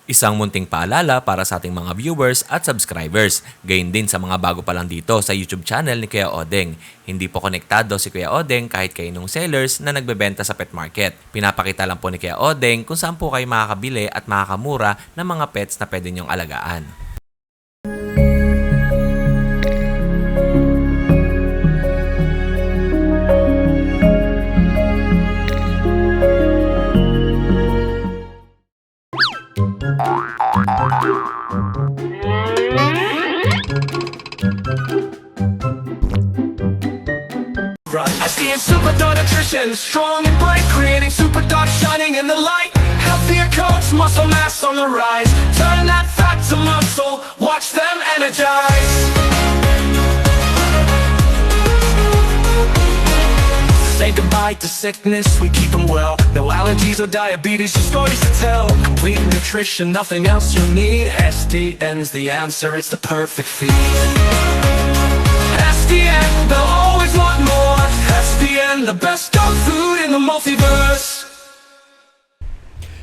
Isang munting paalala para sa ating mga viewers at subscribers. Gayon din sa mga bago pa lang dito sa YouTube channel ni Kuya Odeng. Hindi po konektado si Kuya Odeng kahit kaninong sellers na nagbebenta sa pet market. Pinapakita lang po ni Kuya Odeng kung saan po kayo makakabili at makakamura ng mga pets na pwede niyong alagaan. I see in Super Dog Nutrition, strong and bright, creating Super Dog shining in the light. Healthier coats, muscle mass on the rise. Turn that fat to muscle, watch them energize. Say goodbye to sickness, we keep them well. No allergies or diabetes, your stories to tell. Complete nutrition, nothing else you need. SDN's the answer, it's the perfect feed. SDN, they'll always want more. SDN, the best dog food in the multiverse.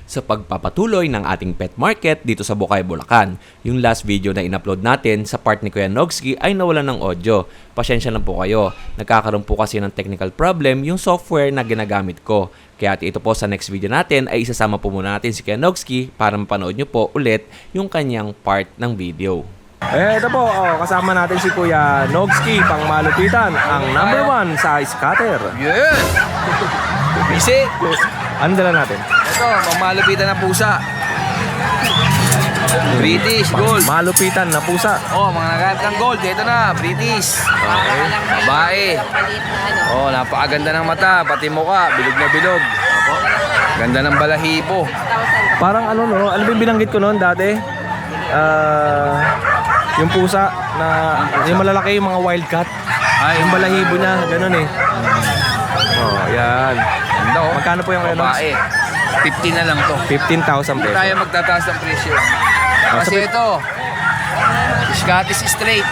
Sa pagpapatuloy ng ating pet market dito sa Bukay, Bulacan. Yung last video na in-upload natin sa part ni Kuya Nogski ay nawalan ng audio. Pasyensya lang po kayo. Nagkakaroon po kasi ng technical problem yung software na ginagamit ko. Kaya ito po sa next video natin ay isasama po muna natin si Kuya Nogski para mapanood nyo po ulit yung kanyang part ng video. Ito po, kasama natin si Kuya Nogski, pang malupitan, ang number 1 sa scatter. Yes! Busy! Ano dala natin? Ito, pangmalupitan na pusa. British Gold. Malupitan na pusa. Oh, mga naganap ng gold. Ito na, British. Okay. Babae. Oh, napakaganda ng mata, pati mukha, bilog na bilog. Ganda ng balahibo. Parang ano no, alam mo yung binanggit ko noon dati? Yung pusa na yung malalaki, yung mga wildcat. Ay, Yung balahibo niya, ganun eh. Oh, yan. Ganda oh. Magkano po yung Babae. 50 na lang to. 15,000 Hindi pesos. tayo magtataas ng presyo. Kasi ito, Scottish Straight.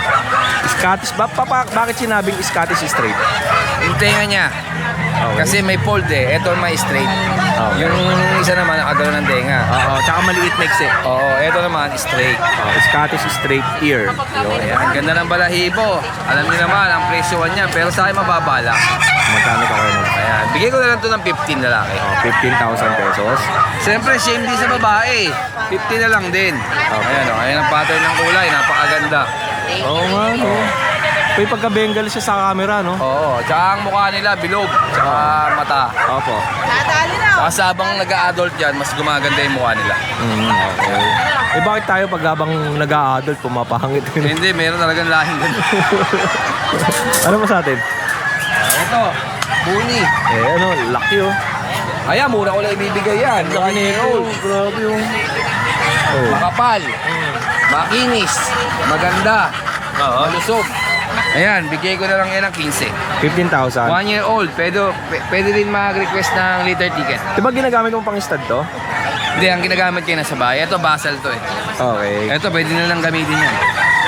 Scottish, bakit sinabing Scottish straight? Yung tenga niya. Okay. Kasi may fold eh. Ito may straight. Okay. Yung isa naman nakagalaw ng tenga. Oo, tsaka maliit mix eh. Oo, ito naman straight. Scottish straight ear. Yun, ayan. Ang ganda ng balahibo. Alam niyo naman, ang presyoan niya. Pero sa akin mababa lang. Magkano ka kayo? Ayan. Bigay ko na lang ito ng 15 lalaki. 15,000 pesos. Siyempre, shame din sa babae. 50 na lang din. Ayan o. Ayan ang pattern ng kulay. Napakaganda. Oo nga, no. May pagka-Bengal siya sa camera, no? Oo. Tsaka ang mukha nila, bilog. Tsaka mata. Opo. Tsaka sabang nag-a-adult yan, mas gumaganda yung mukha nila. Okay. Eh bakit tayo pag habang nag-a-adult pumapahangit? Hindi, meron talagang lahing ganun. Ano mo sa atin? Ito, Buni. Eh ano, laki oh. Ayan, mura ko lang ibibigay yan. Laki nito. Grabe yung... Oh. Makapal, makinis, maganda, malusog. Ayan, bigay ko na lang yan ng 15. 15,000. 1 year old, pwede rin mag-request ng litter ticket. Diba ginagamit mo pang stud to? Hindi, ang ginagamit kayo na sa bahay. Ito, basal to eh. Okay. Ito, pwede na lang gamitin yan.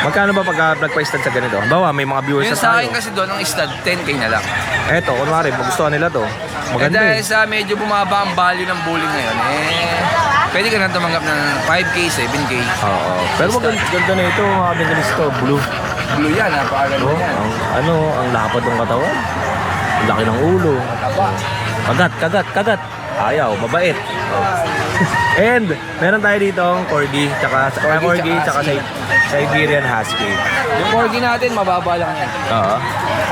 Magkano ba pag nagpa-stud sa ganito? Bawa, may mga viewers Yung na sa tayo. akin kasi doon, ang stud, 10k na lang. Eto, kunwari, magustuhan nila to. Eh Maganda dahil eh. sa medyo bumaba ang value ng bullying ngayon, pwede ka na tumanggap ng 5k, 7k. Oo. Pero maganda na ito, mga Bengalis to. Blue. Blue yan, napakaganda Oh, yan. ang lapad ng katawan. Ang laki ng ulo. Tapa. Kagat. Ayaw, mabait. And, meron tayo dito ang Corgi, tsaka Siberian Husky. Yung corgi natin, mababa lang yan. Oo.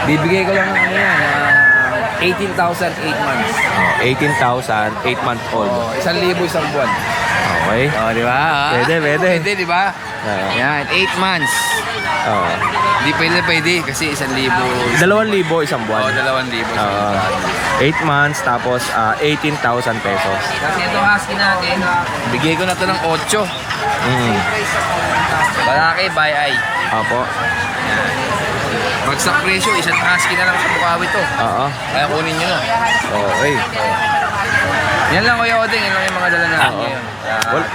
Bibigay ko lang ng ano yan, 18,000, 8 months. 18,000, 8 month old. Oh, 1,000 isang buwan. Okay. Oh, di ba? Pwede. Pwede, di ba? Oo. Yan, 8 months. Oo. Di pwede kasi 1,000. 2,000 isang Oh, buwan. 2,000. Oo. 8 months, tapos 18,000 pesos. Kasi ito husky natin, bigay ko na to ng 8. Malaki, by eye. Opo. Bagsak presyo, isang husky na lang sa Bukawi to. Oo. Kaya kunin nyo na. Okay. Yan lang Kuya Odeng, yan lang yung mga dala natin Oo. ngayon.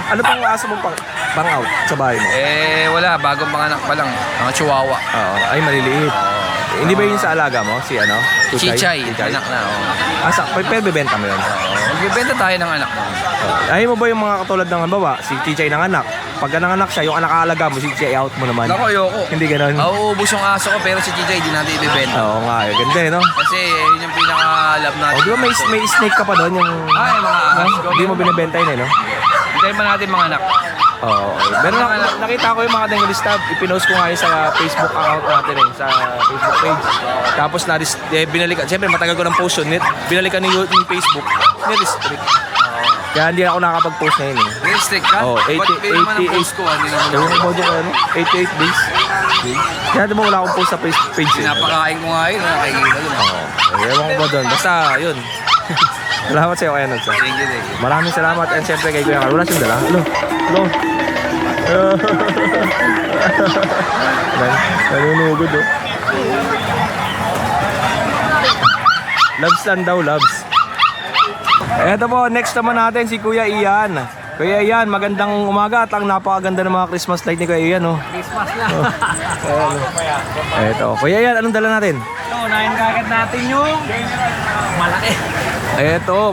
Ano pang aso mo pang out sa bahay mo? Wala, bagong panganak pa lang. Mga chihuahua. Oo. Ay, maliliit. Hindi ba yun sa alaga mo? Si ano? Chichay, anak na. Oh. Asa, pero bebenta mo yun? Magbibenta tayo ng anak mo. Ayaw mo ba yung mga katulad ng halimbawa, si Chichay ng anak? Pagka nanganak siya, yung anak aalaga mo, si Chichay out mo naman. Ako, ayoko. Hindi ganun. Nauubos yung aso ko pero si Chichay di natin ibibenta. Oo nga, ganda eh, no? Kasi yun yung pinaka-love natin. O, di ba may snake ka pa doon? Yung... Ay, mga ahas. Hindi mo binibenta yun eh, no? Hintayin pa natin mga anak. Oo. Okay. Pero nakita ko yung mga Bengalista, ipinost ko nga yun sa Facebook account natin eh, sa Facebook page. Tapos binalikan, siyempre matagal ko ng post yun, binalikan ni Facebook, ni-restrict. Kaya hindi ako nakakapag-post ngayon eh. Restrict ka? Oo, Ba't pwede naman ang post ko? Hindi naman Ewan ko ba dyan ano? 88 days. Kaya di ba wala akong post sa Facebook page eh. Pinapakain ko nga yun. Nakikita doon. Oo. Ewan ko ba doon. Basta yun. Salamat sa'yo kaya Nodsa. Thank you. Maraming salamat and syempre kay Kuya Carl. Wala siyang dala. Hello. Nanunugod oh. Loves lang daw, loves. Eto po, next naman natin si Kuya Ian. Kuya Ian, magandang umaga at ang napakaganda ng mga Christmas light ni Kuya Ian oh. Christmas na. Eto, Kuya Ian, anong dala natin? So, unahin kagad natin yung malaki. Eto,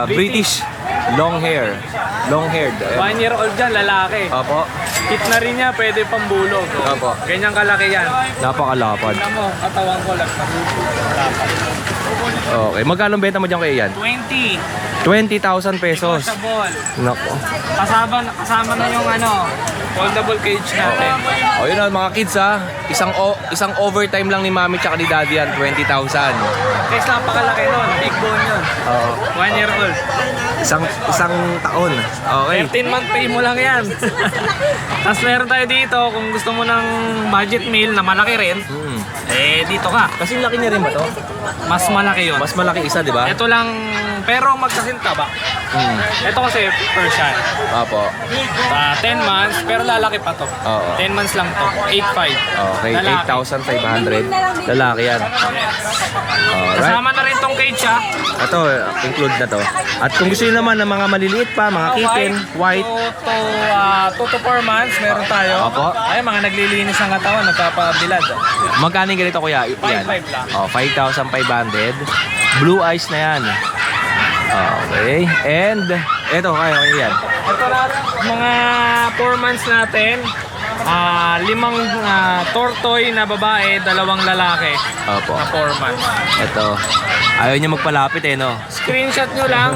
British long hair. Long haired. 1 year old dyan, lalaki. Opo. Kit na rin niya, pwede pang bulog. Opo. Ganyang kalaki yan. Napakalapad. Tignan mo, katawan ko lang. Okay, magkano benta mo dyan kay Ian? 20. 20,000 pesos. Sa ball. Nako. Kasama na yung foldable cage natin. O yun mga kids ha. Isang overtime lang ni Mami tsaka ni Daddy yan, 20,000. Guys, napakalaki nun. Big bone yun. Oo. 1 year old. Isang taon. Okay. 13 month pay mo lang yan. Tapos meron tayo dito, kung gusto mo ng budget meal na malaki rin, dito ka. Kasi laki niya rin ba to? Mas malaki yun. Mas malaki isa, di ba? Ito lang, pero magkasinta ba? Ito kasi Persian. Opo. 10 months, pero lalaki pa to. Oo. 10 months lang to. 8.5. Okay, Lalaki. 8,500. Lalaki yan. Alright. Kasama na rin tong cage ha. Ito, include na to. At kung gusto nyo naman ng mga maliliit pa, mga kitten, white. 2 to 4 months, meron tayo. Opo. Ay, mga naglilinis ng katawan, nagpapabilad. Magkano yung ganito kuya? 5,500 lang. Oh, 5,500. Blue eyes na yan. Okay. And, eto, kaya yan. Ito na, mga 4 months natin. 5 tortoy na babae, 2 lalaki. Opo. Na 4 months. Ito. Ayaw niya magpalapit eh, no? Screenshot nyo lang,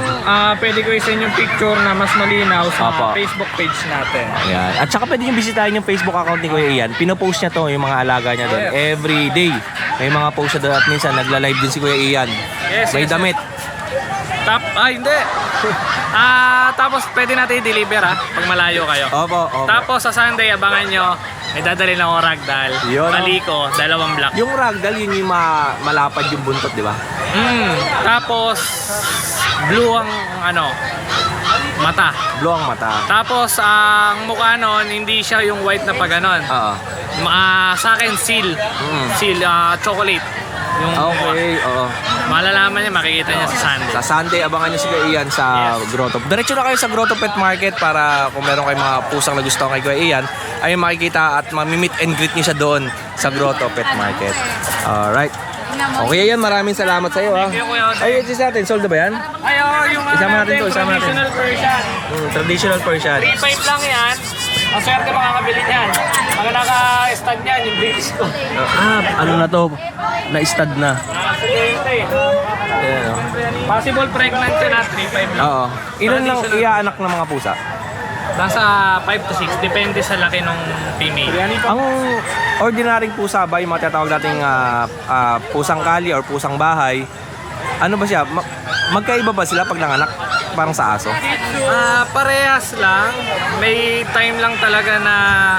pwede ko i-send yung picture na mas malinaw sa Opo. Facebook page natin. Ayan. At saka pwede nyo bisitahin yung Facebook account ni Kuya Ian. Pinopost niya to, yung mga alaga niya doon. Every day. May mga post siya doon at minsan nagla-live din si Kuya Ian. Yes, May yes, damit. Hindi. Tapos pwede natin i-deliver pag malayo kayo. Opo, opo. Tapos sa Sunday, abangan nyo, may dadali lang ako ragdoll. Yun, Paliko, 2 block. Yung ragdoll, yun yung malapad yung buntot, di ba? Tapos, blue ang mata. Blue ang mata. Tapos, ang mukha nun, hindi siya yung white na pag ganon. Oo. Sa akin, seal. Seal, chocolate. Yung Okay, oo. malalaman niya, makikita niya sa Sunday. Sa Sunday, abangan nyo si Kuya Ian sa Grotto. Diretso na kayo sa Grotto Pet Market para kung meron kayong mga pusang nagustuhan kay Kuya Ian, ay makikita at mamimit and greet nyo siya doon sa Grotto Pet Market. Alright. Okay Ian, maraming salamat sa iyo ha. Thank you, Kuya Jose. Ay, ito sa atin, sold na ba yan? Yung Isama natin to, isama natin. traditional version. Traditional Persian. 3.5 lang yan. Ang swerte makakabili niyan. Pag naka-stand yan, yung British ko. Ano na to? Na-stud na. Aksidente. Ayan, oh. Possible pregnant yun at 3.5 lang. Oo. Ilan lang iaanak ng mga pusa? Nasa 5 to 6. Depende sa laki ng female. Ang ordinaryong pusa ba, yung mga tinatawag nating pusang kali or pusang bahay, ano ba siya? Magkaiba ba sila pag nanganak? Parang sa aso? Parehas lang. May time lang talaga na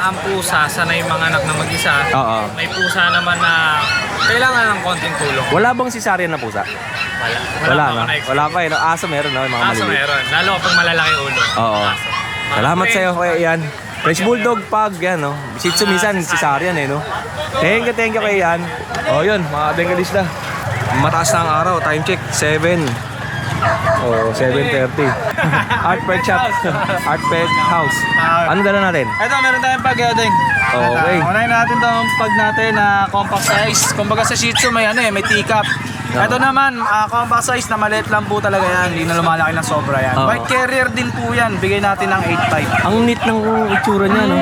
ang pusa sanay mga anak na mag-isa. Oo. May pusa naman na kailangan ng konting tulong. Wala bang cesarean na pusa? Wala, no? Wala pa eh. No? Aso meron, no? Yung mga Aso maliliit. meron. Lalo pag malalaki ulo. Oo. Aso. Salamat sa iyo, Kuya Ian. French Bulldog pag, yan, no? Shih Tzu minsan, cesarean eh, no? Thank you, Kuya Ian. O, yun, mga Bengalista. Mataas na ang araw. Time check, 7. Oh, 7:30. Art Pet Shop. Art Pet House. Ano dala natin? Ito, meron tayong pag ding. Okay. Unahin natin itong pag natin na compact size. Kumbaga sa Shih Tzu may may teacup. Ito naman, compact size na maliit lang po talaga yan. Hindi na lumalaki ng sobra yan. Oo. White carrier din po yan. Bigay natin ng 8.5. Ang neat ng itsura niya, no?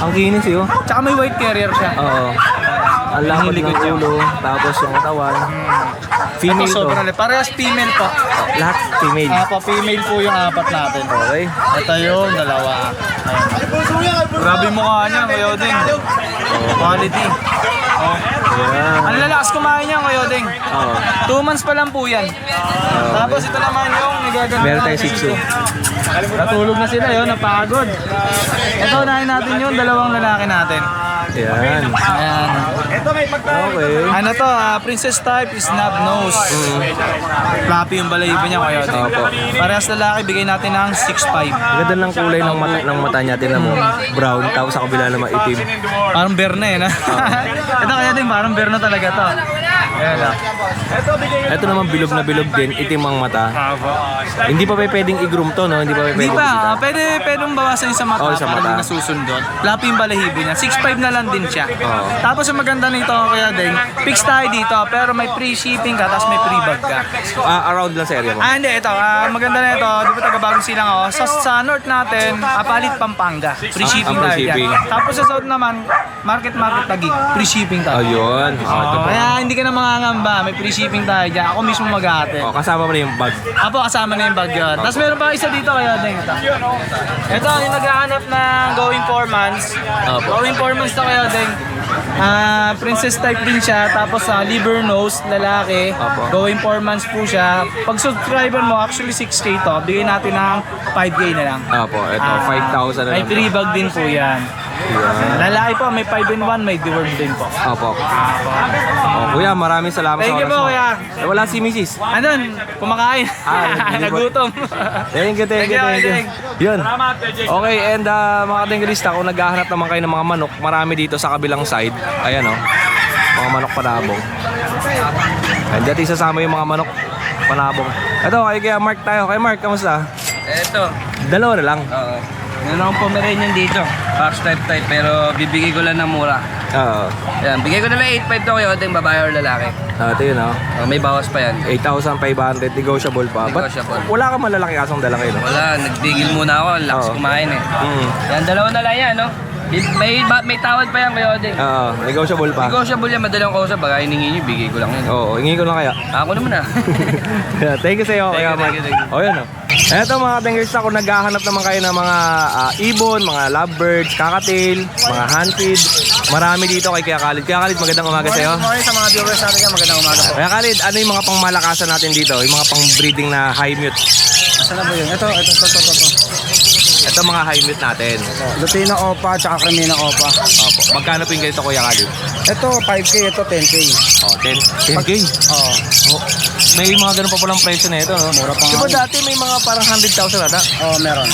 Ang kinis, eh, oh. Tsaka may white carrier siya. Oo. Ang lambot ng ulo, tapos yung katawan. Female Ito, to. sobrang liit. Parehas female po. Lahat female. Female po yung apat natin. Okay. Ito yung dalawa. Ayan. Grabe yung mukha niya, Kuya Odeng. Quality. Ayan. Ang lalakas kumain niya, Kuya Odeng. Oo. 2 months pa lang po yan. Tapos ito naman yung nagaganda. Meron tayong Shih Tzu. Natulog na sila yun, napagod. Ito, unahin natin yung dalawang lalaki natin. Ayan. Ayan. Okay. Ano to, princess type is snub nose. Floppy yung balahibo niya, Kuya Odeng. Opo. Parehas lalaki, bigay natin ng 6.5. Ganda ng kulay ng mata niya. Tinan mo. Brown. Tapos sa kabila naman itim. Parang bear na yun, ha? Ito kaya din, parang bear na talaga to. Ayan lang. Ito naman bilog na bilog din. Itim ang mata. Hindi pa pwedeng i-groom to, no? Hindi pa Hindi pwedeng pa, pwedeng bawasan yung sa mata Oh, sa para mata. hindi nasusundot. Floppy yung balahibo niya. 6.5 na lang din siya. Tapos ang maganda nito, Kuya Deng, fix tayo dito, pero may free shipping ka, tapos may free bag ka. Around lang sa area mo. Hindi, ito, maganda na ito, di ba taga-Bagong Silang ako, sa north natin, Apalit, Pampanga, free shipping free tayo shipping. dyan. Tapos sa south naman, Market Taguig, free shipping tayo. Ayun. Ito po. Kaya hindi ka na mangangamba, may free shipping tayo dyan. Ako mismo mag-aate. Kasama mo na yung bag. Apo, kasama na yung bag yun. Tapos meron pa isa dito kaya din ito. Ito, yung naghahanap ng going 4 months. Going 4 months na kaya din. Princess type din siya. Tapos liver nose, lalaki. Apo. Going 4 months po siya. Pag subscriber mo, actually 6K to. Bigay natin ng 5K na lang. Apo, ito. 5,000 na May lang. free bag din po yan. Lalaki po, may 5 in 1, may deworm din po. Apo. Kuya, maraming salamat Thank sa you oras po, mo. kuya. Wala si Mrs. Andun, kumakain. Nagutom. Thank you. Yun. Okay, and mga tengalista, kung naghahanap naman kayo ng mga manok, marami dito sa kabilang side. Ayan o. Mga manok panabong. And dati sasama yung mga manok panabong. Ito, kay Mark tayo. Kay Mark, kamusta? Eto. Dalawa na lang. Oo. Meron akong Pomeranian dito. Fox type pero bibigay ko lang ng mura. Oo. Yan, bigay ko na lang 8.5 to kayo, ating babae or lalaki. Ito yun o. May bawas pa yan. 8,500, negotiable pa. But Negotiable. wala ka malalaki kasong dala ngayon. Wala, nagdigil muna ako, ang lakas Oo. kumain eh. Mm. Yan, dalawa na lang yan, no? May tawad pa yan kayo, Odeng. Oo, negotiable pa. Negotiable yan, madalang kausap. Baka hiningi nyo, bigay ko lang yan. Oo, hingi ko lang kaya. Ako naman ah. Thank you sa iyo, Kuya Mark. Thank you. O yan o. Eto mga tingers, kung naghahanap naman kayo ng mga ibon, mga lovebirds, kakatail, mga handfeed, marami dito kay Kuya Khalid. Kuya Khalid, magandang umaga sa iyo. Morning sa mga viewers natin yan, magandang umaga po. Kuya Khalid, ano yung mga pangmalakasan natin dito? Yung mga pang-breeding na high mute. Saan na ba yun? Ito. Ito mga high mute natin. Lutino Opa, tsaka Cremina Opa. Opo. Magkano po yung ganito, Kuya Khalid? Ito, 5K, ito 10K. Oh, 10K. Oo. Oh, may mga ganun pa palang presyo na ito, no? Mura pa nga Diba yun. dati may mga parang 100,000 ata? Oo, meron.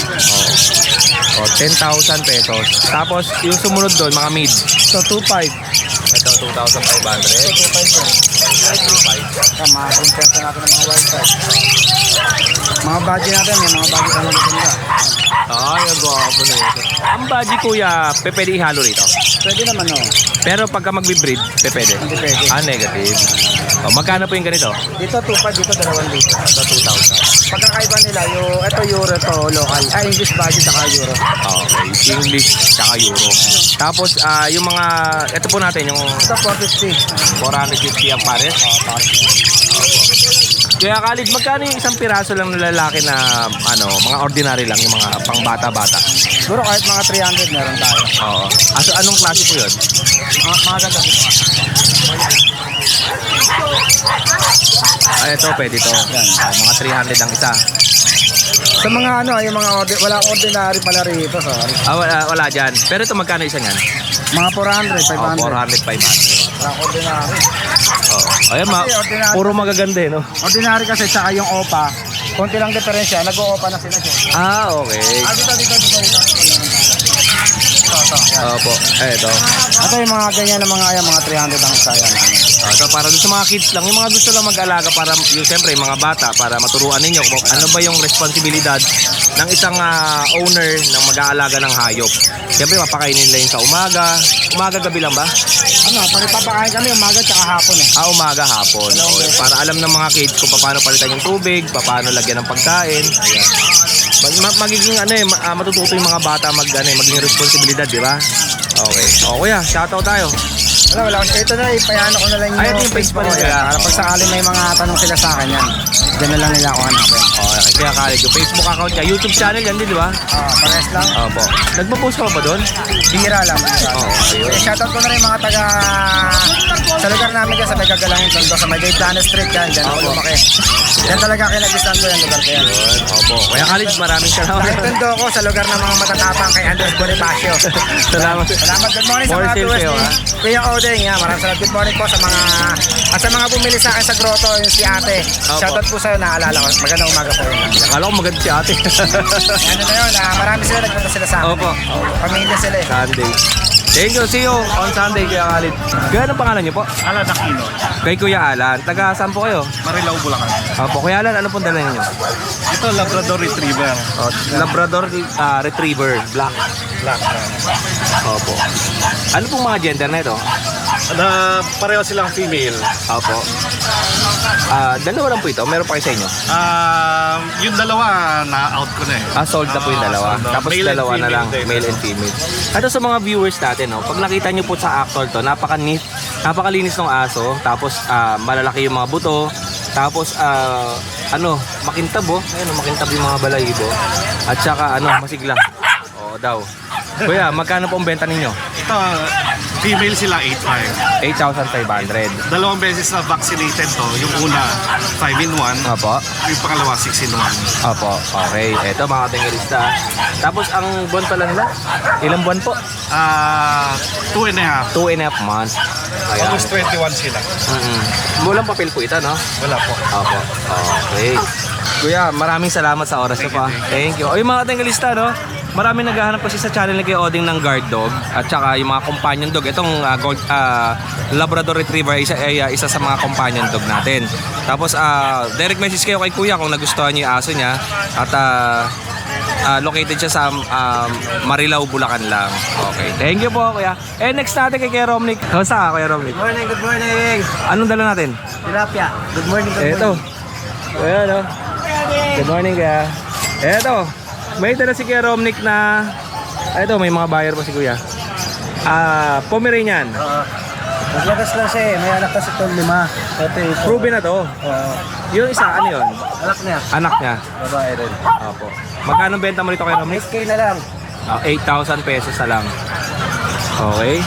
Oh, 10,000 pesos. Tapos yung sumunod doon, mga mid. So, 2.5. Ito, 2,500. 2,500. Mga prinsesa natin ng mga wild type. Mga budget natin, may mga budget na magaganda. Ay, ang gwapo na ito. Ang budgie, kuya, pwede ihalo rito. Pwede naman, no? Pero pagka magbe-breed, pwede. Hindi pwede. Negative. Oh, magkano po yung ganito? Dito 2.5, dito 2 dito. Ito, 2,000. Pagkakaiba nila, ito euro, ito local. English budget, saka euro. Okay, English, tsaka Euro. Tapos, yung mga, ito po natin, yung Ito 450. 450 ang pares. Kaya Khalid, magkano yung isang piraso lang na lalaki na mga ordinary lang, yung mga pang bata-bata? Siguro kahit mga 300 meron tayo. Oo. So anong klase po yun? Mga ganda dito. Ito, pwede to. Mga 300 ang isa. Sa mga yung mga wala ordinary pala rito, sorry. Wala dyan. Pero ito, magkano isa niyan? Mga 400, 500. 400, 500. Wala ordinary. Ayan, Kasi ordinary. puro magaganda eh, no? Ordinary kasi tsaka yung OPA, konti lang diferensya, nag-o-OPA na sila siya. Okay. Dito. Ito. Opo. Ito. Ito yung mga ganyan na mga mga 300 ang isa yan. Ito para dun sa mga kids lang, yung mga gusto lang mag-alaga para yung siyempre yung mga bata para maturuan ninyo kung ano ba yung responsibilidad ng isang owner ng mag-aalaga ng hayop. Siyempre mapakainin nila yun sa umaga gabi lang ba? Ano, pag ipapakain kami umaga tsaka hapon eh. Umaga hapon. Okay. Para alam ng mga kids kung paano palitan yung tubig, paano lagyan ng pagkain. Ayan. Magiging matututo yung mga bata maging responsibilidad, di ba? Okay. O kuya, shoutout tayo. Wala. Ito na, ipayano ko na lang Ay, ito yung page pa rin yan. nila. Para pag sakali may mga tanong sila sa akin yan, dyan na lang nila ako hanapin. Okay, kaya Khalid, yung Facebook account niya, YouTube channel yan din, di ba? Pares lang. Opo. Nagpo-post ka ba doon? Bihira lang. ayun. Shoutout ko na rin mga taga sa lugar namin dyan sa may Gagalangin Tondo, sa may Gaytana Street dyan ako lumaki. Yan talaga kinagistan ko yung lugar ko yan. Opo. Kaya Khalid, maraming salamat. Tondo ko sa lugar ng mga matatapang kay Andres Bonifacio. Salamat. Salamat, good morning sa More mga sales viewers sa'yo, ni ha? Kuya Odeng. Maraming salamat, good morning po sa mga sa mga bumili sa akin sa grotto, yung si ate. Opo. Shoutout po sa'yo, naalala ko. Magandang umaga po yun. Akala ko maganda si ate. Ano na yun, marami sila nagpunta sila sa akin. Opo. Pamilya sila eh. Sunday. Thank you. See you on Sunday, Kuya Khalid. Kuya, anong pangalan niyo po? Alan Aquino. Kay Kuya Alan. Taga saan po kayo? Marilao, Bulacan. Opo. Kuya Alan, ano pong dala ninyo? Ito, Labrador Retriever. Labrador Retriever. Black. Opo. Ano pong mga gender na ito? Pareho silang female. Opo. Dalawa lang po ito. Meron pa kayo sa inyo? Yung dalawa, na-out ko na eh. Sold na po yung dalawa. sold na. Tapos Male and dalawa na female lang, din. male and female. Ito sa mga viewers natin, no, pag nakita nyo po sa actual to, napakalinis ng aso. Tapos malalaki yung mga buto. Tapos makintab oh. Ayun, makintab yung mga balahibo. At saka masigla. Oo daw. Kuya, magkano po ang benta ninyo? Ito, female sila 8.5. 8,500. Dalawang beses na vaccinated to. Yung una, 5-in-1. Opo. Yung pangalawa, 6-in-1. Opo. Okay. Ito mga tingalista. Tapos ang buwan pala nila? Ilang buwan po? 2.5. 2.5 months. Ayan. Almost 21 sila. Walang papel po ito, no? Wala po. Opo. Okay. Kuya, maraming salamat sa oras niyo pa. Thank you. O yung mga tingalista, no? Maraming naghahanap kasi sa channel ni Kuya Oding ng guard dog at saka yung mga companion dog. Itong Labrador Retriever isa sa mga companion dog natin. Tapos direct message kayo kay Kuya kung nagustuhan niyo yung aso niya at located siya sa Marilao, Bulacan lang. Okay. Thank you po, Kuya. Next natin kay Kuya Romnick. Kamusta ka, Kuya Romnick? Good morning. Anong dala natin? Tilapia. Good morning. Ito. Ayan, no? Good morning, Kuya. Ito. May dala si Kuya Romnick na ito, may mga buyer pa si Kuya. Pomeranian. Maglagas lang siya eh. May anak kasi itong 5. Ito ito. Proven na to. Yung isa, ano yun? Anak niya. Anak niya. Babae rin. Opo. Magkano benta mo rito Kuya Romnick? 6K na lang. 8,000 pesos na lang. Okay.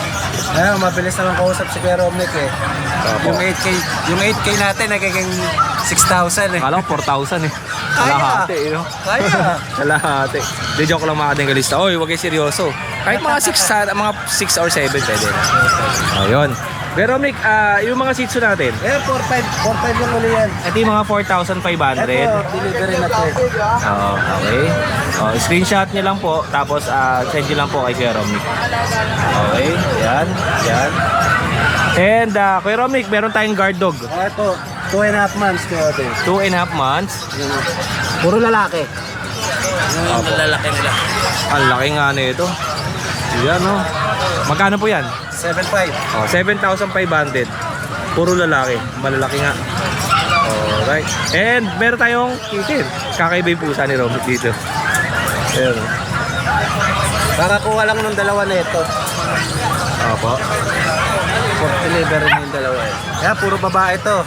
Ayun, mabilis naman kausap si Kuya Romnick eh. Opo. Yung 8K natin nagiging 6,000 eh. Akala ko 4,000 eh. Kalahati eh, no? Kaya. Kalahati. Di joke lang mga tingalista. Oy, wag kayo seryoso. Kahit mga 6 or 7 pwede na. Ayun. Pero Romnick, yung mga seats natin, 4,500 yung uli yan. ito yung mga 4,500. Ito, delivery na to. Okay. Screenshot nyo lang po, tapos send nyo lang po kay Kuya Romnick. Okay, yan. And Kuya Romnick, meron tayong guard dog. Ito, 2.5 months ko ito. 2.5 months. Puro lalaki. Opo. Lalaki nila. Ang laki nga nito. Yan oh. Magkano po yan? 7.5. 7,500. Puro lalaki. Malalaki nga. Alright. And meron tayong kitten. Kakaiba yung pusa ni Romnick dito. Ayan. Para kuha lang ng dalawa na ito. Opo. For delivery na yung dalawa eh. Kaya puro babae ito.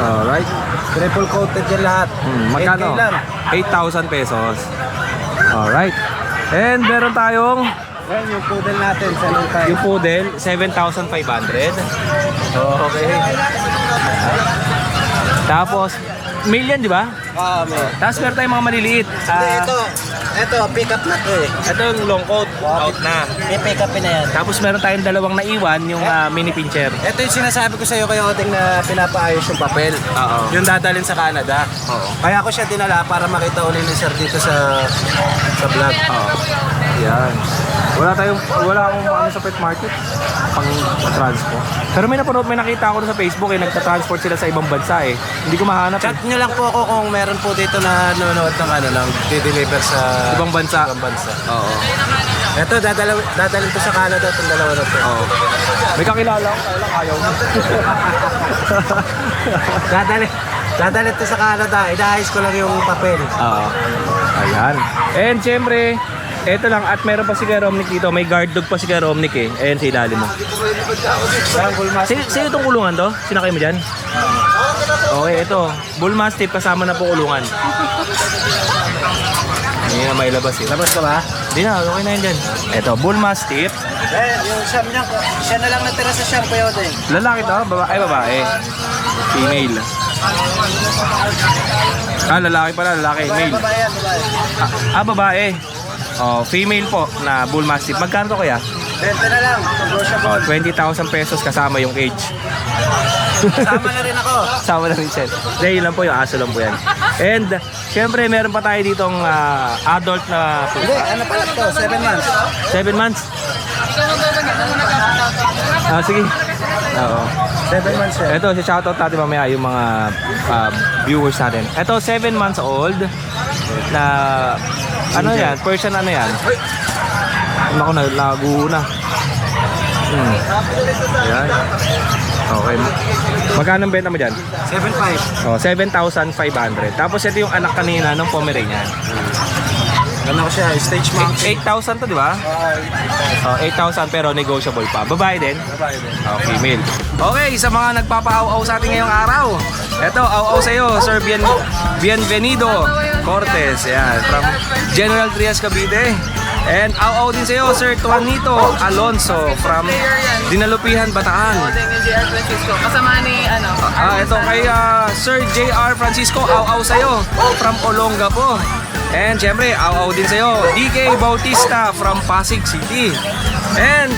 Alright. Triple coated yan lahat. Magkano? 8K lang. 8,000 pesos. Alright. And meron tayong Yan yung poodle natin, 7.5. yung poodle, 7,500. Okay. Tapos, million, di ba? May. Tapos meron tayong mga maliliit. Ito, pick up na to eh. Ito yung long coat. Out na. May pick up na yan. Tapos meron tayong dalawang naiwan, yung mini pincher. Ito yung sinasabi ko sa iyo kayo Oding na pinapaayos yung papel. Oo. Yung dadalhin sa Canada. Oo. Kaya ko siya dinala para makita uli ni sir dito sa vlog. Yan. Wala akong ano sa pet market pang transport. Pero may nakita ako sa Facebook nagta-transport sila sa ibang bansa Hindi ko mahanap. Chat nyo lang po ako kung meron po dito na nanonood ng di-deliver sa Ibang bansa. Oo. Ito, dadalhin to sa Canada itong dalawa na to. Oo. May kakilala ko, kaya lang ayaw mo. Dadalhin to sa Canada, inaayos ko lang yung papel. Oo. Ayan. And syempre, eto lang, at meron pa si Kuya Romnick dito. May guard dog pa si Kuya Romnick Ayan sa ilalim mo. Sino itong kulungan to? Sinakay mo dyan? Okay, ito. Bull Mastiff kasama na po kulungan. Hindi na may labas Labas ka ba? Hindi na, okay na yun dyan. Ito, Bull Mastiff. Yung siyam niya, siya na lang natira sa siyam kayo din. Lalaki to? Babae. Female. Lalaki pala, lalaki. Male. Babae. Female po na Bull Mastiff. Magkano to kaya? 20 na lang. 20,000 pesos kasama yung cage. Kasama na rin ako. Kasama na rin siya. Dahil lang po yung aso lang po yan. And syempre meron pa tayo ditong adult na Hindi, ano pala to? 7 months. 7 months. Sige. Oo. 7 months siya. Ito, si shoutout natin mamaya yung mga viewers natin. Ito, 7 months old na ano yan? Persian ano yan? Naku, naguuna. Ayan. Okay. Magkano ang benta mo dyan? 7.5. 7,500. Tapos ito yung anak kanina ng Pomeranian. Ano ko siya? Stage mount. 8,000 to, di ba? 8,000 pero negotiable pa. Babae din? Babae din. Female. Okay, sa mga nagpapaaw-aw sa atin ngayong araw. Ito, aw-aw sa'yo, Sir Bienvenido Cortez. Yan, from General Trias, Cavite. And aw-aw din sa'yo, Sir Juanito Alonso from Dinalupihan, Bataan. Kasama ni Ito kay Sir JR Francisco, aw-aw sa'yo from Olonga po. And syempre, aw-aw din sa'yo, DK Bautista from Pasig City. And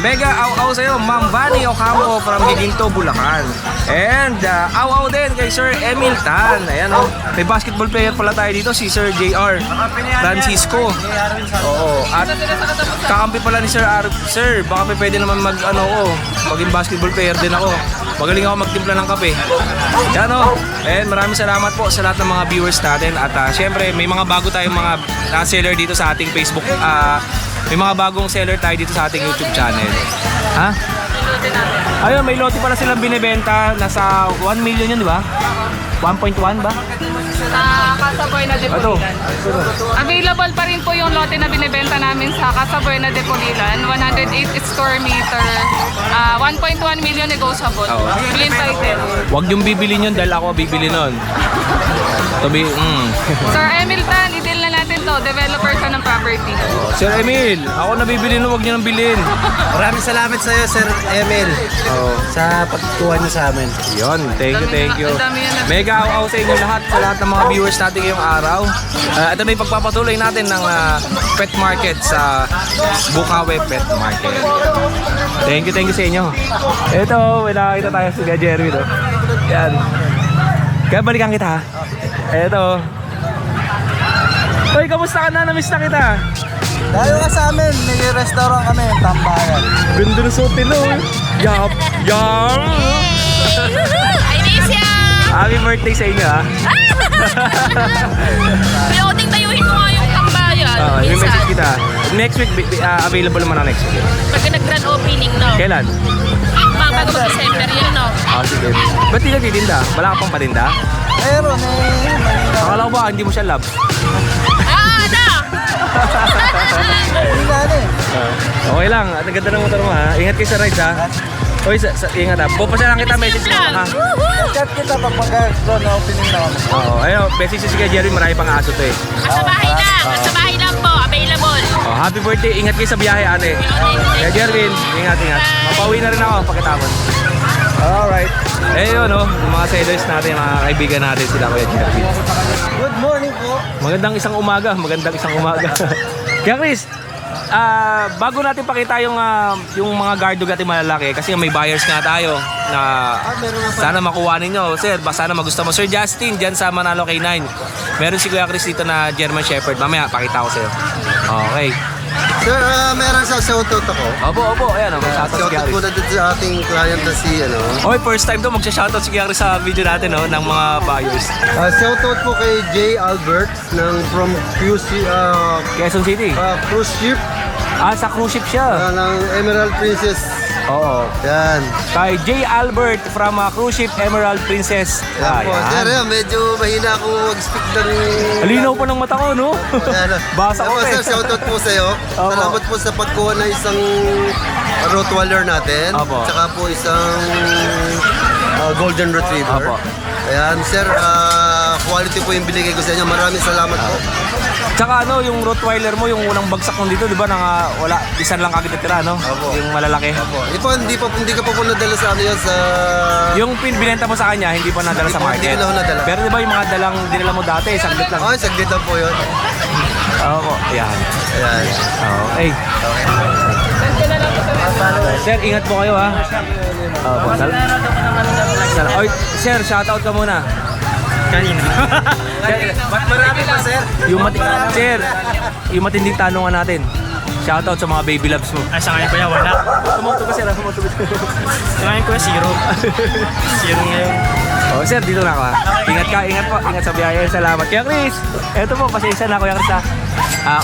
mega aw-aw sa'yo, Ma'am Vani Ocampo from Giginto, Bulacan. And aw-aw din kay Sir Emil Tan. Ayan may basketball player pala tayo dito, si Sir JR Francisco. Oo. At kakampi pala ni Sir Sir, baka pwede naman maging basketball player din ako. Magaling ako magtimpla ng kape. Yan And maraming salamat po sa lahat ng mga viewers natin. At syempre, may mga bago tayong mga seller dito sa ating Facebook. May mga bagong seller tayo dito sa ating YouTube channel. Ha? Ayun, may lote pala silang binibenta. Nasa 1 million yun, di ba? 1.1 ba? Sa Casa Buena de Pulilan. Available pa rin po yung lote na binibenta namin sa Casa Buena de Pulilan. 108 square meter. 1.1 million negotiable. Clean title. Huwag yung bibili yun dahil ako bibili nun. Sir Emil Tan, i-deal na natin to. Developer siya ng property. Sir Emil, ako nabibili nun, huwag nyo nang bilhin. Maraming salamat sa iyo, Sir Emil. Sa pagkuha niyo sa amin. Yun, thank you. Ang dami yan. Mega aw sa inyo lahat, sa lahat ng mga viewers natin ngayong araw. Ito na yung pagpapatuloy natin ng pet market sa Bukawi Pet Market. Thank you sa inyo. Ito, may nakakita tayo si Jeremy. Yan. Kaya balikan kita ha. Ito. Hoy, kamusta ka na? Namiss na kita. Tayo ka sa amin, may restaurant kami, Tambayan. Ganda na suotin no. Yup. I miss ya! Happy birthday sa inyo ha. Piloting tayuhin mo nga yung Tambayan. May message kita. Next week, available naman ang next week. Pagka nag-grand opening, no? Kailan? Mga bago mag-December yun, no? Sige. Ba't di nagtitinda? Wala ka pang patinda? Meron Akala ko ba hindi mo siya love? Ano? Okay lang. At ang ganda ng motor mo ha. Ingat kayo sa rides ha. Hoy, ingat ha. Pupasalan kita message mo ha. Chat kita pag mag-restaurant na opening na kami. Oo. Ayun, message si Kuya Jerry. Marami pang aso to eh. Nasa bahay lang. Nasa bahay lang po. Available. Happy birthday. Ingat kayo sa biyahe ate. Kuya Jerwin, ingat. Mapauwi na rin ako pagkatapos. Alright. Yun yung mga sellers natin, mga kaibigan natin sila Kuya Jerwin. Good morning po. Magandang isang umaga. Kaya Chris, bago natin pakita yung mga guard dog natin malalaki kasi may buyers nga tayo na sana makuha ninyo. Sir, sana magustuhan mo. Sir Justin, dyan sa Manalo K9. Meron si Kuya Chris dito na German Shepherd. Mamaya, pakita ko sa'yo. Okay. Sir, meron sa shoutout ako. Opo, ayan, mag-shoutout si Shoutout Kuya muna dito sa ating client na si, Okay, first time to mag-shoutout si Kuya Chris sa video natin, no, ng mga buyers. shoutout po kay J. Albert from Quezon City. Cruise Ship Sa cruise ship siya. ng Emerald Princess. Oo. Yan. Kay J. Albert from cruise ship Emerald Princess. Yan po. Sir, medyo mahina ako mag-speak ng... Alinaw pa ng mata ko, no? Yan. Basa ko, Sir, shoutout po sa iyo. Opo. Salamat po sa pagkuha ng isang Rottweiler natin. Opo. Tsaka po isang Golden Retriever. Opo. Ayan, sir, quality po yung binigay ko sa inyo. Maraming salamat po. Tsaka yung Rottweiler mo, yung unang bagsak mo dito, di ba, wala, isan lang kagad natira, no? Opo. Yung malalaki. Opo. Hindi ka pa po nadala sa ano yan sa... Yung binenta mo sa kanya, hindi pa nadala sa market. Hindi ko na nadala. Pero di ba yung mga dalang dinala mo dati, saglit lang. Okay, saglit lang po yun. Oo, yan. Ayan. Okay. Sir, ingat po kayo, ha? Opo, Oy, sir, shoutout ka muna. Kanina. Marami pa, sir. Sir, yung matinding tanungan natin. Shoutout sa mga baby loves mo. Sa ngayon kuya, wala. Sumuto ka, sir. Sumuto ka. Sa ngayon kuya, zero. Zero ngayon. Oh, sir, dito na ako, ha? Ingat po. Ingat sa biyahe. Salamat. Kuya Chris, eto po, pasensya na, Kuya Chris, ha?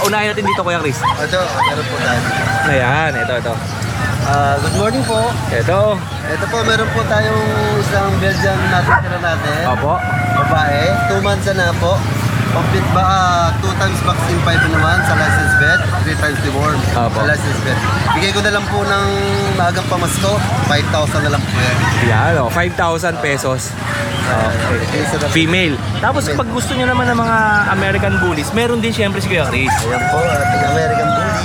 Unahin natin dito, Kuya Chris. Ito, meron po tayo. Ayan, ito. Good morning po. Ito. Ito po, meron po tayong isang Belgian natin Opo. babae, 2 months na po. Complete ba 2 times vaccine 5 in 1 sa license vet, 3 times deworm Opo. sa license vet. Bigay ko na lang po ng maagang pamasko, 5,000 na lang po yan. Yan, 5,000 pesos. Okay. Female. Tapos pag gusto nyo naman ng mga American Bullies, meron din siyempre si Kuya Chris. Ayan po, ating American Bully.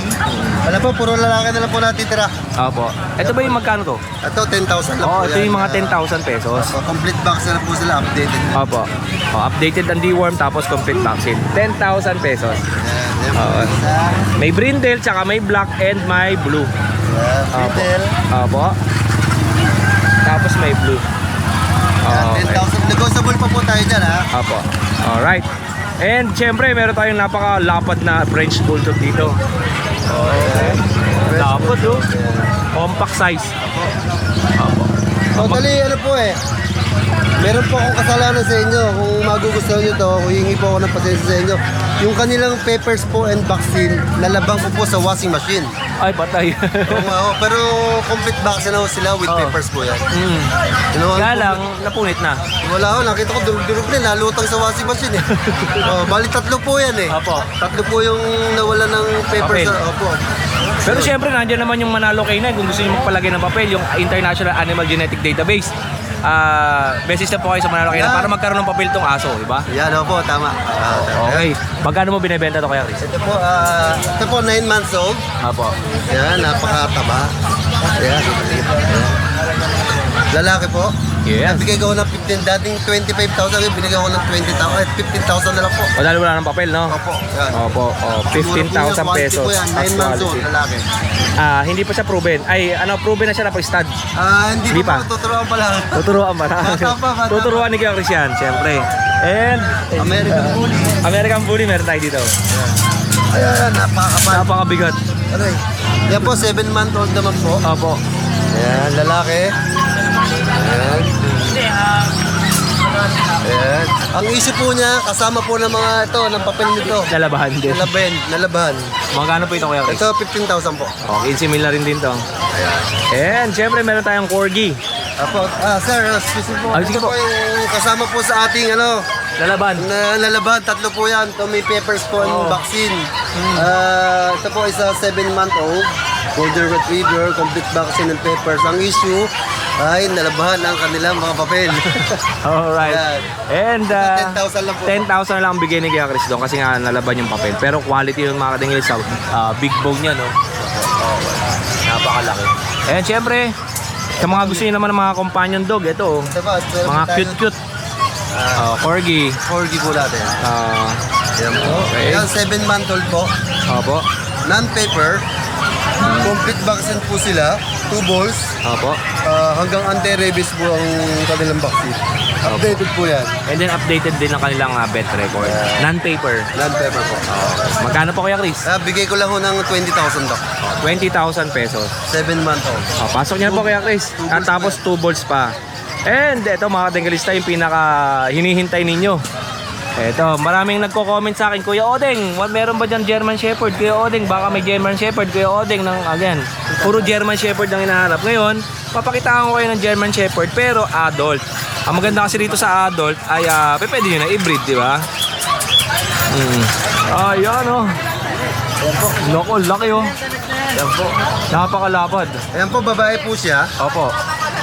Wala po, puro lalaki na lang po natin tira. Opo. Ito ba yung magkano to? Ito, 10,000 lang po Ito yung mga 10,000 pesos. Complete vaccine na po sila, updated. Opo. Updated ang deworm tapos complete vaccine. 10,000 pesos. Ayan, May brindle, tsaka may black and may blue. Fiddle. Opo. Tapos may blue. Okay. 10,000. Negotiable pa po tayo dyan, ha? Opo. Alright. And syempre, meron tayong napaka-lapad na French Bulldog dito. Okay. Lapad, oh. Compact size. Opo. Totally, ano po meron po akong kasalanan sa inyo. Kung magugustuhan nyo to, humingi po ako ng pasensya sa inyo. Yung kanilang papers po and vaccine, nalabang ko po sa washing machine. Ay, patay. Pero complete vaccine na ho sila with papers po yan. Kaya lang, napunit na. Wala ho, nakita ko durug-durug na, nalutang sa washing machine bali 3 po yan Opo. 3 po yung nawala ng papers. Papel. Opo. Pero syempre, nandiyan naman yung Manalo K9 kung gusto niyo magpalagay ng papel, yung International Animal Genetic Database. Beses na po kayo sa Manalo K9 para magkaroon ng papel tong aso, di ba? Yan po, tama. Okay. Magkano mo binebenta to, Kuya Chris? Ito po 9 months old. Apo. Yan, napakataba. Ayan. Lalaki po. Yes. Bigay ko ng 15, dating 25,000, binigay ko ng 15,000 na lang po. O dahil wala ng papel, no? Opo. Yan. Opo. 15,000 pesos. 9 months old, lalaki. Hindi pa siya proven. Proven na siya na pag-stud. Hindi Hindi pa pa. po, tuturuan pa lang. Tuturuan ba na? Bata pa. Tuturuan ni Kuya Chris yan, syempre. And American Bully. American Bully meron tayo dito. Ayan, napakapal. Napakabigat. Aray. Yan po, 7 month old naman po. Opo. Ayan, lalaki. Ayan. Ayan. Ang issue po niya, kasama po ng mga ito, ng papel nito. Nalabahan din. Nalaban. Magkano po ito, Kuya Chris? Ito, 15,000 po. Okay, similar rin din to. And syempre meron tayong corgi. Apo, sir, excuse me po. Sige po. Ito yung kasama po sa ating Lalaban. nalaban, 3 po yan. Ito may papers po and vaccine. Ito po isa 7-month-old. Golden Retriever, complete vaccine and papers. Ang issue ay nalabahan ang kanilang mga papel. Alright. Yan. And 10,000 lang po. 10,000 na lang ang bigay ni Kuya Chris doon kasi nga nalaban yung papel. Pero quality yung mga kadingil sa big bone niya, no? Napakalaki. And syempre, sa mga gusto niyo naman ng mga companion dog, ito, Ito pa, mga cute-cute. Corgi. Corgi po natin. Yan po. Okay. Yan, 7-month-old po. Opo. Non-paper. Complete vaccine po sila. 2 balls. Opo. Hanggang anti-rabies po ang kanilang vaccine. Updated po yan. And then updated din ang kanilang bet record. Non-paper. Non-paper po. Magkano po Kuya Chris? Bigay ko lang ho ng 20,000 Doc. 20,000 pesos. 7-month-old. Pasok niya po Kuya Chris. At tapos 2 balls pa. And ito mga katinggalista yung pinaka hinihintay ninyo. Ito, maraming nagko-comment sa akin, Kuya Odeng, meron ba dyan German Shepherd? Kuya Odeng, baka may German Shepherd. Kuya Odeng, again, puro German Shepherd ang hinahanap. Ngayon, papakitaan ko kayo ng German Shepherd, pero adult. Ang maganda kasi dito sa adult ay pwede nyo na i-breed, di ba? Ayan oh. Loko, laki oh. Ayan po. Napakalapad. Ayan po, babae po siya. Opo.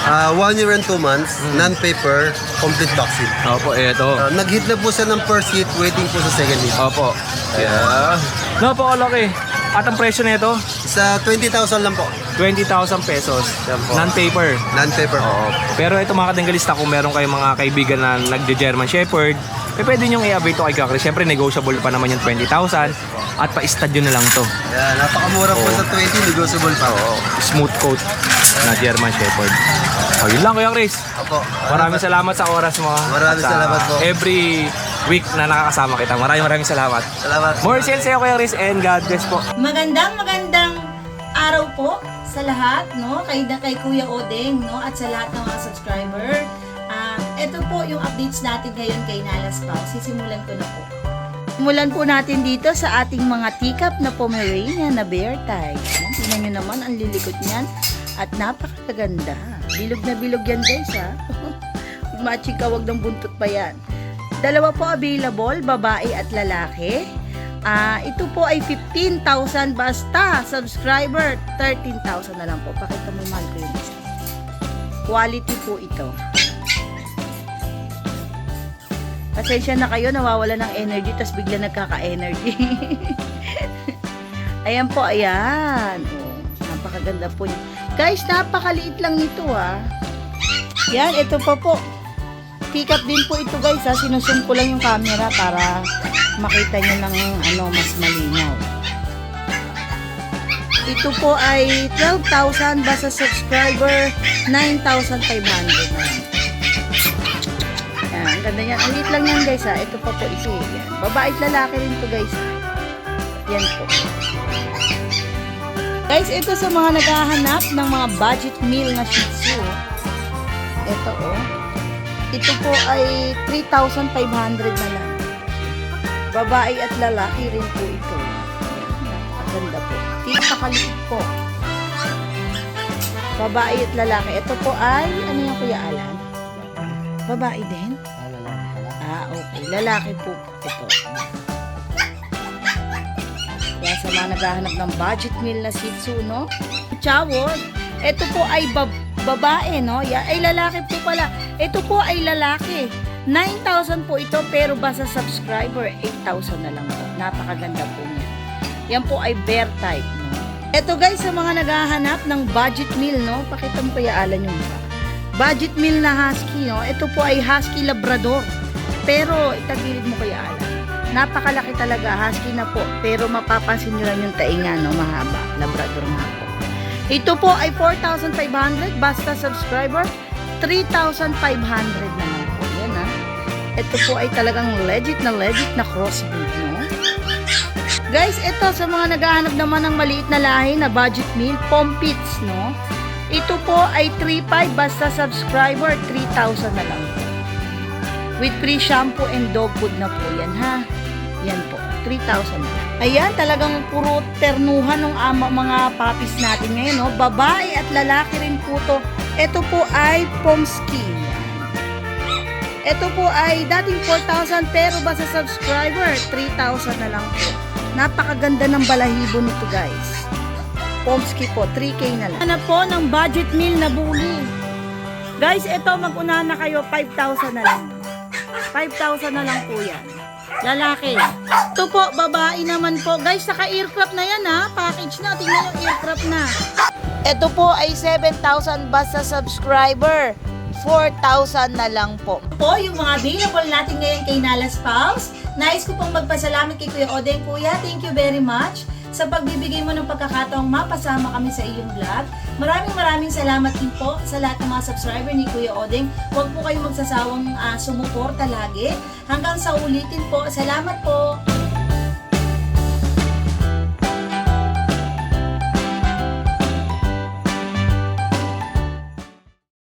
1 year and 2 months, non-paper, complete vaccine. Opo, eto. Nag-hit na po siya ng first hit, waiting po sa second hit. Opo. Yeah. Napakalaki. At ang presyo nito? Sa 20,000 lang po. 20,000 pesos. Non-paper. Non-paper po. Oo. Pero ito mga katinggalista, kung meron kayong mga kaibigan na nagde-German Shepherd, pwede nyo i-update to kay Kakri. Siyempre, negotiable pa naman yung 20,000 at pa-stud nyo na lang to. Yeah, napakamura po sa 20, negotiable pa. Smooth coat na German Shepherd. Yun lang Kuya Chris. Opo. Maraming salamat sa oras mo. Maraming At, salamat po. Every week na nakakasama kita. Maraming salamat. Salamat. More sales sa'yo Kuya Chris and God bless po. Magandang araw po sa lahat, no? Kay Kuya Odeng, no? At sa lahat ng mga subscriber. Ito po yung updates natin ngayon kay Nalas Pao. Sisimulan ko na po. Simulan po natin dito sa ating mga teacup na Pomeranian na bear type. Tingnan nyo naman, ang lilikot niyan. At napakaganda. Bilog na bilog yan guys ha. Matching kawag ng buntot pa yan. Dalawa po available, babae at lalaki. Ito po ay 15,000 basta. Subscriber, 13,000 na lang po. Pakita mo mahal ko yung isa. Quality po ito. Pasensya na kayo, nawawala ng energy tapos bigla nagkaka-energy. Ayan po, ayan. Napakaganda po niya. Guys, napakaliit lang nito ha. Yan, ito pa po. Teacup din po ito guys ha. Sinusum ko lang yung camera para makita nyo ng mas malinaw. Ito po ay 12,000 basta subscriber, 9,500 na. Yan, ang ganda yan. Ang liit lang yan guys ha. Ito pa po isa. Yan. Babae at lalaki rin to guys ha. Yan po. Guys, ito sa mga naghahanap ng mga budget meal na Shih Tzu. Ito oh. Ito po ay 3,500 na lang. Babae at lalaki rin po ito. Napakaganda po. Napakaliit po. Babae at lalaki. Ito po ay, ano yung Kuya Alan? Babae din? Okay. Lalaki po ito. Yan sa mga naghahanap ng budget meal na Shih Tzu, no? Chawod. Ito po ay babae, no? Ay lalaki po pala. Ito po ay lalaki. 9,000 po ito pero basta subscriber 8,000 na lang po. Napakaganda po niya. Yan po ay bear type, no? Ito guys sa mga naghahanap ng budget meal, no? Pakita mo Kuya Alan yung mukha. Budget meal na husky, no? Ito po ay husky labrador. Pero itagilid mo Kuya Alan. Napakalaki talaga, husky na po. Pero mapapansin nyo lang yung tainga, no? Mahaba. Labrador nga po. Ito po ay 4,500 basta subscriber 3,500 na lang po. Yan ha. Ito po ay talagang legit na crossbreed, no? Guys, ito sa mga naghahanap naman ng maliit na lahi na budget meal, Pompits, no? Ito po ay 3,500 basta subscriber 3,000 na lang po. With free shampoo and dog food na po yan ha. Yan po, 3,000 na. Ayan, talagang puro ternuhan ng mga puppies natin ngayon, no? Babae at lalaki rin po to. Ito po ay Pomsky. Ito po ay dating 4,000 pero basta subscriber 3,000 na lang po. Napakaganda ng balahibo nito guys. Pomsky po, 3K na lang. Ano po ng budget meal na bully. Guys, ito mag-unahan na kayo 5,000 na lang. 5,000 na lang po yan. Lalaki. Ito po, babae naman po. Guys, naka-aircraft na yan ha. Package na. Tingnan yung aircraft na. Ito po ay 7,000 basta subscriber. 4,000 na lang po. Po, yung mga available natin ngayon kay Nalas Pals. Nais ko pong magpasalamat kay Kuya Odeng. Kuya, thank you very much sa pagbibigay mo ng pagkakataong mapasama kami sa iyong vlog. Maraming salamat din po sa lahat ng mga subscriber ni Kuya Odeng. Huwag po kayong magsasawang sumuporta lagi. Hanggang sa ulitin po. Salamat po!